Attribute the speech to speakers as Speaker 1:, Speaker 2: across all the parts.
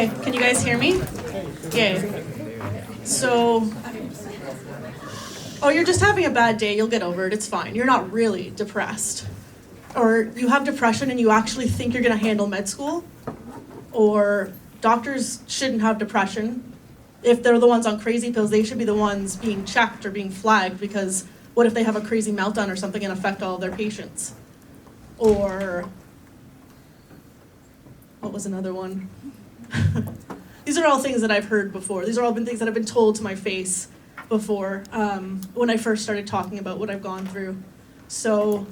Speaker 1: Okay, can you guys hear me? Yay. So, you're just having a bad day, you'll get over it, it's fine. You're not really depressed. Or you have depression and you actually think you're gonna handle med school. Or doctors shouldn't have depression. If they're the ones on crazy pills, they should be the ones being checked or being flagged, because what if they have a crazy meltdown or something and affect all of their patients? Or, what was another one? These are all things that I've heard before. These are all been things that have been told to my face before when I first started talking about what I've gone through. So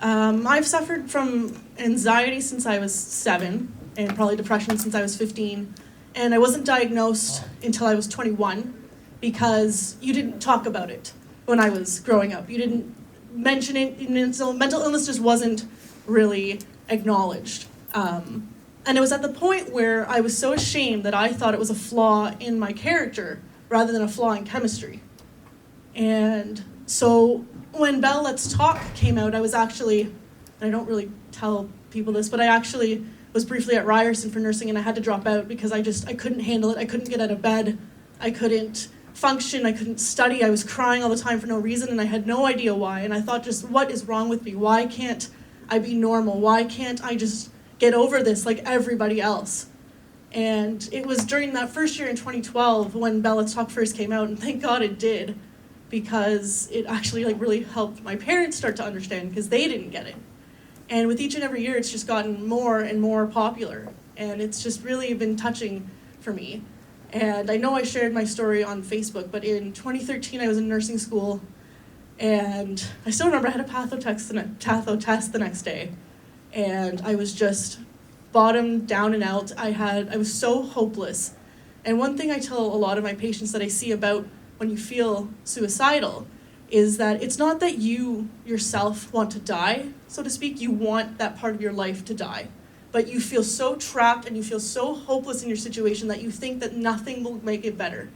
Speaker 1: I've suffered from anxiety since I was 7, and probably depression since I was 15. And I wasn't diagnosed until I was 21 because you didn't talk about it when I was growing up. You didn't mention it, so mental illness just wasn't really acknowledged. And it was at the point where I was so ashamed that I thought it was a flaw in my character rather than a flaw in chemistry. And so when Bell Let's Talk came out, I was actually, and I don't really tell people this, but I actually was briefly at Ryerson for nursing, and I had to drop out because I couldn't handle it. I couldn't get out of bed. I couldn't function. I couldn't study. I was crying all the time for no reason, and I had no idea why. And I thought, just what is wrong with me? Why can't I be normal? Why can't I just get over this like everybody else? And it was during that first year in 2012 when Bell Let's Talk first came out, and thank God it did, because it actually really helped my parents start to understand, because they didn't get it. And with each and every year, it's just gotten more and more popular, and it's just really been touching for me. And I know I shared my story on Facebook, but in 2013 I was in nursing school, and I still remember I had a patho test the next day, and I was just bottom down and out. I was so hopeless. And one thing I tell a lot of my patients that I see about when you feel suicidal is that it's not that you yourself want to die, so to speak. You want that part of your life to die, but you feel so trapped and you feel so hopeless in your situation that you think that nothing will make it better.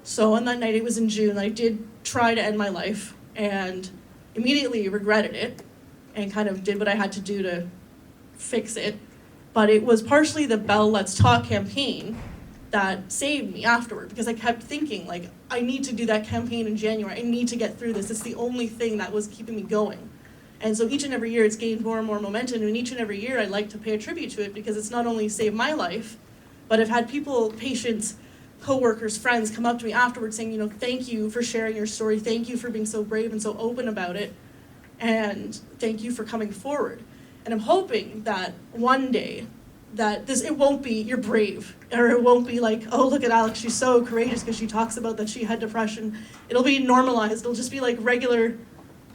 Speaker 1: So on that night, it was in June, I did try to end my life and immediately regretted it and kind of did what I had to do to fix it. But it was partially the Bell Let's Talk campaign that saved me afterward, because I kept thinking, like, I need to do that campaign in January. I need to get through this. It's the only thing that was keeping me going. And so each and every year it's gained more and more momentum, and each and every year I'd like to pay a tribute to it, because it's not only saved my life, but I've had people, patients, coworkers, friends come up to me afterwards saying, thank you for sharing your story. Thank you for being so brave and so open about it. And thank you for coming forward. And I'm hoping that one day that it won't be you're brave, or it won't be like, oh, look at Alex, she's so courageous because she talks about that she had depression. It'll be normalized. It'll just be like regular,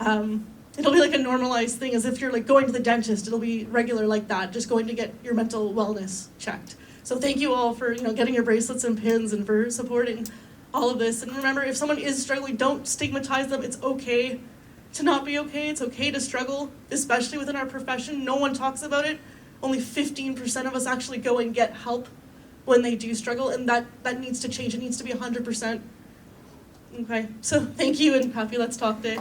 Speaker 1: it'll be like a normalized thing, as if you're like going to the dentist. It'll be regular like that, just going to get your mental wellness checked. So thank you all for getting your bracelets and pins and for supporting all of this. And remember, if someone is struggling, don't stigmatize them. It's okay to not be okay. It's okay to struggle, especially within our profession. No one talks about it. Only 15% of us actually go and get help when they do struggle, and that needs to change. It needs to be 100%. Okay, so thank you, and happy Let's Talk Day.